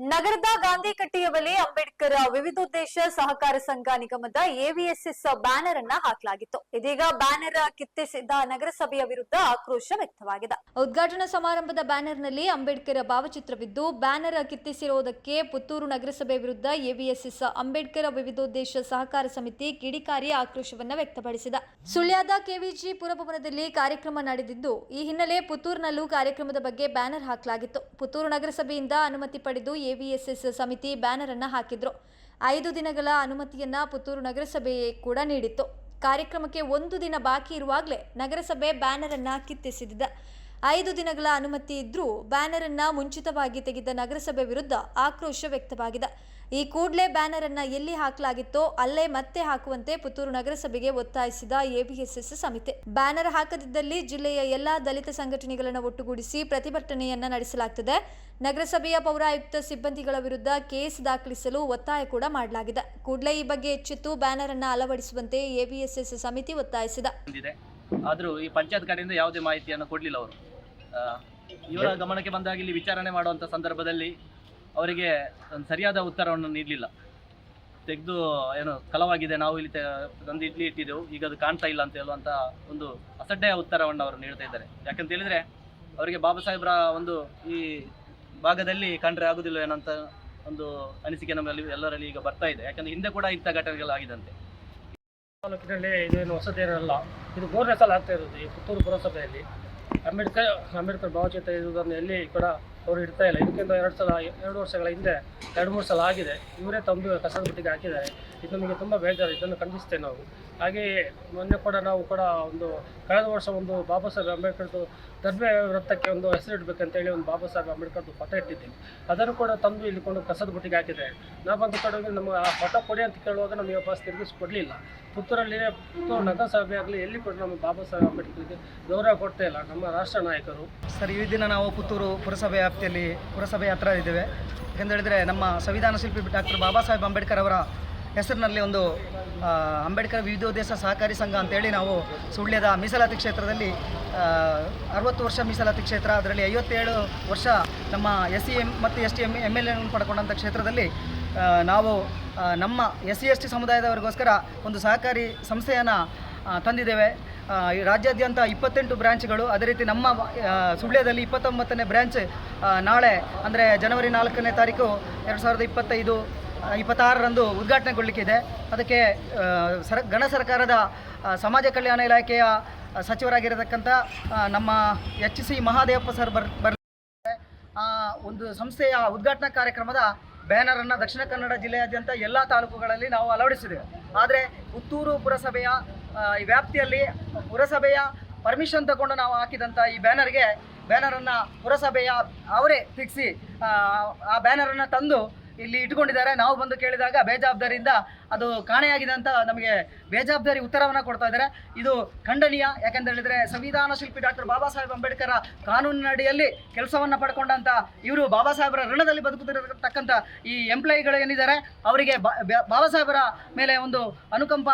ನಗರದ ಗಾಂಧಿ ಕಟ್ಟೆಯ ಬಳಿ ಅಂಬೇಡ್ಕರ್ ವಿವಿಧೋದ್ದೇಶ ಸಹಕಾರ ಸಂಘ ನಿಗಮದ ಎವಿಎಸ್ಎಸ್ ಬ್ಯಾನರ್ ಅನ್ನ ಹಾಕಲಾಗಿತ್ತು. ಇದೀಗ ಬ್ಯಾನರ್ ಕಿತ್ತಿಸಿದ ನಗರಸಭೆಯ ವಿರುದ್ಧ ಆಕ್ರೋಶ ವ್ಯಕ್ತವಾಗಿದೆ. ಉದ್ಘಾಟನಾ ಸಮಾರಂಭದ ಬ್ಯಾನರ್ನಲ್ಲಿ ಅಂಬೇಡ್ಕರ್ ಭಾವಚಿತ್ರವಿದ್ದು, ಬ್ಯಾನರ್ ಕಿತ್ತಿಸಿರುವುದಕ್ಕೆ ಪುತ್ತೂರು ನಗರಸಭೆ ವಿರುದ್ಧ ಎವಿಎಸ್ಎಸ್ ಅಂಬೇಡ್ಕರ್ ವಿವಿಧೋದ್ದೇಶ ಸಹಕಾರ ಸಮಿತಿ ಕಿಡಿಕಾರಿ ಆಕ್ರೋಶವನ್ನು ವ್ಯಕ್ತಪಡಿಸಿದೆ. ಸುಳ್ಯದ ಕೆವಿಜಿ ಪುರಭವನದಲ್ಲಿ ಕಾರ್ಯಕ್ರಮ ನಡೆದಿದ್ದು, ಈ ಹಿನ್ನೆಲೆ ಪುತ್ತೂರಿನಲ್ಲೂ ಕಾರ್ಯಕ್ರಮದ ಬಗ್ಗೆ ಬ್ಯಾನರ್ ಹಾಕಲಾಗಿತ್ತು. ಪುತ್ತೂರು ನಗರಸಭೆಯಿಂದ ಅನುಮತಿ ಪಡೆದು ಎವಿಎಸ್ಎಸ್ ಸಮಿತಿ ಬ್ಯಾನರ್ ಅನ್ನು ಹಾಕಿದ್ರು. 5 ದಿನಗಳ ಅನುಮತಿಯನ್ನ ಪುತ್ತೂರು ನಗರಸಭೆ ಕೂಡ ನೀಡಿತ್ತು. ಕಾರ್ಯಕ್ರಮಕ್ಕೆ 1 ದಿನ ಬಾಕಿ ಇರುವಾಗಲೇ ನಗರಸಭೆ ಬ್ಯಾನರ್ ಅನ್ನ ಕಿತ್ತಿಸಿದೆ. 5 ದಿನಗಳ ಅನುಮತಿ ಇದ್ರೂ ಬ್ಯಾನರ್ ಅನ್ನ ಮುಂಚಿತವಾಗಿ ತೆಗೆದ ನಗರಸಭೆ ವಿರುದ್ಧ ಆಕ್ರೋಶ ವ್ಯಕ್ತವಾಗಿದೆ. ಈ ಕೂಡಲೇ ಬ್ಯಾನರ್ ಅನ್ನ ಎಲ್ಲಿ ಹಾಕಲಾಗಿತ್ತೋ ಅಲ್ಲೇ ಮತ್ತೆ ಹಾಕುವಂತೆ ಪುತ್ತೂರು ನಗರಸಭೆಗೆ ಒತ್ತಾಯಿಸಿದ ಎವಿಎಸ್ಎಸ್ ಸಮಿತಿ. ಬ್ಯಾನರ್ ಹಾಕದಿದ್ದಲ್ಲಿ ಜಿಲ್ಲೆಯ ಎಲ್ಲಾ ದಲಿತ ಸಂಘಟನೆಗಳನ್ನು ಒಟ್ಟುಗೂಡಿಸಿ ಪ್ರತಿಭಟನೆಯನ್ನ ನಡೆಸಲಾಗುತ್ತದೆ. ನಗರಸಭೆಯ ಪೌರಾಯುಕ್ತ ಸಿಬ್ಬಂದಿಗಳ ವಿರುದ್ಧ ಕೇಸ್ ದಾಖಲಿಸಲು ಒತ್ತಾಯ ಕೂಡ ಮಾಡಲಾಗಿದೆ. ಕೂಡಲೇ ಈ ಬಗ್ಗೆ ಎಚ್ಚೆತ್ತು ಬ್ಯಾನರ್ ಅನ್ನ ಅಳವಡಿಸುವಂತೆ ಎವಿಎಸ್ಎಸ್ ಸಮಿತಿ ಒತ್ತಾಯಿಸಿದೆ. ಆದರೂ ಈ ಪಂಚಾಯತ್ ಕಡೆಯಿಂದ ಯಾವುದೇ ಮಾಹಿತಿಯನ್ನು ಕೊಡಲಿಲ್ಲ. ಅವರು ಇವರ ಗಮನಕ್ಕೆ ಬಂದಾಗ ಇಲ್ಲಿ ವಿಚಾರಣೆ ಮಾಡುವಂಥ ಸಂದರ್ಭದಲ್ಲಿ ಅವರಿಗೆ ಒಂದು ಸರಿಯಾದ ಉತ್ತರವನ್ನು ನೀಡಲಿಲ್ಲ. ತೆಗೆದು ಏನು ಕಲವಾಗಿದೆ, ನಾವು ಇಲ್ಲಿ ತಂದು ಇಡ್ಲಿ ಇಟ್ಟಿದ್ದೆವು, ಈಗ ಅದು ಕಾಣ್ತಾ ಇಲ್ಲ ಅಂತ ಹೇಳುವಂಥ ಒಂದು ಅಸಡ್ಡೆಯ ಉತ್ತರವನ್ನು ಅವರು ನೀಡ್ತಾ ಇದ್ದಾರೆ. ಯಾಕಂತ ಹೇಳಿದರೆ ಅವರಿಗೆ ಬಾಬಾ ಸಾಹೇಬ್ರ ಒಂದು ಈ ಭಾಗದಲ್ಲಿ ಕಂಡ್ರೆ ಆಗೋದಿಲ್ಲ ಏನಂತ ಒಂದು ಅನಿಸಿಕೆ ನಮ್ಮಲ್ಲಿ ಎಲ್ಲರಲ್ಲಿ ಈಗ ಬರ್ತಾ ಇದೆ. ಯಾಕಂದರೆ ಹಿಂದೆ ಕೂಡ ಇಂಥ ಘಟನೆಗಳಾಗಿದಂತೆ. ತಾಲೂಕಿನಲ್ಲಿ ಇದೇನು ಹೊಸದೇನಲ್ಲ, ಇದು 3ನೇ ಸಲ ಆಗ್ತಾ ಇರೋದು. ಈ ಪುತ್ತೂರು ಪುರಸಭೆಯಲ್ಲಿ ಅಂಬೇಡ್ಕರ್ ಭಾವಚಿತ್ರ ಇರುವುದನ್ನು ಎಲ್ಲಿ ಕೂಡ ಅವರು ಇಡ್ತಾ ಇಲ್ಲ. ಇದಕ್ಕಿಂತ 2 ವರ್ಷಗಳ ಹಿಂದೆ 2-3 ಸಲ ಆಗಿದೆ. ಇವರೇ ತಂದು ಕಸದ ಬುಟ್ಟಿಗೆ ಹಾಕಿದ್ದಾರೆ. ಇದು ನಮಗೆ ತುಂಬ ಬೇಜಾರು. ಇದನ್ನು ಖಂಡಿಸ್ತೇವೆ ನಾವು. ಹಾಗೆಯೇ ಮೊನ್ನೆ ಕೂಡ ನಾವು ಕೂಡ ಕಳೆದ ವರ್ಷ ಬಾಬಾ ಸಾಹೇಬ್ ಅಂಬೇಡ್ಕರ್ದು ದರ್ಬೆ ವೃತ್ತಕ್ಕೆ ಹೆಸರಿಡಬೇಕಂತೇಳಿ ಬಾಬಾ ಸಾಹೇಬ್ ಅಂಬೇಡ್ಕರ್ದು ಪಟ ಇಟ್ಟಿದ್ದೀವಿ. ಅದನ್ನು ಕೂಡ ತಂದು ಇಲ್ಲಿ ಕೊಂಡು ಕಸದ ಬುಟ್ಟಿಗೆ ಹಾಕಿದ್ದಾರೆ. ನಾವು ಬಂದು ಕಡೆಗೆ ನಮಗೆ ಆ ಪಟ ಕೊಡಿ ಅಂತ ಕೇಳುವಾಗ ನಮಗೆ ಬಸ್ ತಿರುಗಿಸ್ಕೊಡ್ಲಿಲ್ಲ. ಪುತ್ತೂರು ನಗರಸಭೆ ಆಗಲಿ ಎಲ್ಲಿ ಕೂಡ ನಮಗೆ ಬಾಬಾ ಸಾಹೇಬ್ ಅಂಬೇಡ್ಕರ್ಗೆ ಗೌರವ ಕೊಡ್ತಾ ಇಲ್ಲ ನಮ್ಮ ರಾಷ್ಟ್ರ ನಾಯಕರು. ಸರ್, ಈ ದಿನ ನಾವು ಪುತ್ತೂರು ಪುರಸಭೆ ವ್ಯಾಪ್ತಿಯಲ್ಲಿ ಪುರಸಭೆ ಹತ್ರ ಇದ್ದೇವೆ. ಯಾಕೆಂತ ಹೇಳಿದರೆ ನಮ್ಮ ಸಂವಿಧಾನ ಶಿಲ್ಪಿ ಡಾಕ್ಟರ್ ಬಾಬಾ ಸಾಹೇಬ್ ಅಂಬೇಡ್ಕರ್ ಅವರ ಹೆಸರಿನಲ್ಲಿ ಅಂಬೇಡ್ಕರ್ ವಿವಿಧೋದ್ದೇಶ ಸಹಕಾರಿ ಸಂಘ ಅಂತೇಳಿ ನಾವು ಸುಳ್ಯದ ಮೀಸಲಾತಿ ಕ್ಷೇತ್ರದಲ್ಲಿ 60 ವರ್ಷ ಮೀಸಲಾತಿ ಕ್ಷೇತ್ರ, ಅದರಲ್ಲಿ 57 ವರ್ಷ ನಮ್ಮ SC ಮತ್ತು ST MLA ಪಡ್ಕೊಂಡಂಥ ಕ್ಷೇತ್ರದಲ್ಲಿ ನಾವು ನಮ್ಮ SC ST ಸಮುದಾಯದವರಿಗೋಸ್ಕರ ಒಂದು ಸಹಕಾರಿ ಸಂಸ್ಥೆಯನ್ನು ತಂದಿದ್ದೇವೆ. ರಾಜ್ಯಾದ್ಯಂತ 28 ಬ್ರಾಂಚ್ಗಳು, ಅದೇ ರೀತಿ ನಮ್ಮ ಸುಳ್ಯದಲ್ಲಿ 29ನೇ ಬ್ರ್ಯಾಂಚ್ ನಾಳೆ ಅಂದರೆ ಜನವರಿ 4ನೇ ತಾರೀಕು 2026ರಂದು ಉದ್ಘಾಟನೆಗೊಳ್ಳಲಿಕ್ಕಿದೆ. ಅದಕ್ಕೆ ಗಣ ಸರ್ಕಾರದ ಸಮಾಜ ಕಲ್ಯಾಣ ಇಲಾಖೆಯ ಸಚಿವರಾಗಿರತಕ್ಕಂಥ ನಮ್ಮ HC ಮಹಾದೇವಪ್ಪ ಸರ್ ಬರಲಿದ್ದಾರೆ. ಆ ಒಂದು ಸಂಸ್ಥೆಯ ಉದ್ಘಾಟನಾ ಕಾರ್ಯಕ್ರಮದ ಬ್ಯಾನರನ್ನು ದಕ್ಷಿಣ ಕನ್ನಡ ಜಿಲ್ಲೆಯಾದ್ಯಂತ ಎಲ್ಲ ತಾಲೂಕುಗಳಲ್ಲಿ ನಾವು ಅಳವಡಿಸಿದ್ದೇವೆ. ಆದರೆ ಪುತ್ತೂರು ಪುರಸಭೆಯ ವ್ಯಾಪ್ತಿಯಲ್ಲಿ ಪುರಸಭೆಯ ಪರ್ಮಿಷನ್ ತಗೊಂಡು ನಾವು ಹಾಕಿದಂಥ ಈ ಬ್ಯಾನರನ್ನು ಪುರಸಭೆಯ ಅವರೇ ಫಿಕ್ಸಿ ಆ ಬ್ಯಾನರನ್ನು ತಂದು ಇಲ್ಲಿ ಇಟ್ಕೊಂಡಿದ್ದಾರೆ. ನಾವು ಬಂದು ಕೇಳಿದಾಗ ಬೇಜವಾಬ್ದಾರಿಯಿಂದ ಅದು ಕಾಣೆಯಾಗಿದೆ ಅಂತ ನಮಗೆ ಬೇಜವಾಬ್ದಾರಿ ಉತ್ತರವನ್ನು ಕೊಡ್ತಾ ಇದ್ದಾರೆ. ಇದು ಖಂಡನೀಯ. ಯಾಕೆಂತ ಹೇಳಿದರೆ ಸಂವಿಧಾನ ಶಿಲ್ಪಿ ಡಾಕ್ಟರ್ ಬಾಬಾ ಸಾಹೇಬ್ ಅಂಬೇಡ್ಕರ್ ಕಾನೂನಿನ ಅಡಿಯಲ್ಲಿ ಕೆಲಸವನ್ನು ಪಡ್ಕೊಂಡಂಥ ಇವರು ಬಾಬಾ ಸಾಹೇಬರ ಋಣದಲ್ಲಿ ಬದುಕುತ್ತಿರತಕ್ಕಂಥ ಈ ಎಂಪ್ಲಾಯಿಗಳು ಏನಿದ್ದಾರೆ ಅವರಿಗೆ ಬಾಬಾ ಸಾಹೇಬರ ಮೇಲೆ ಒಂದು ಅನುಕಂಪ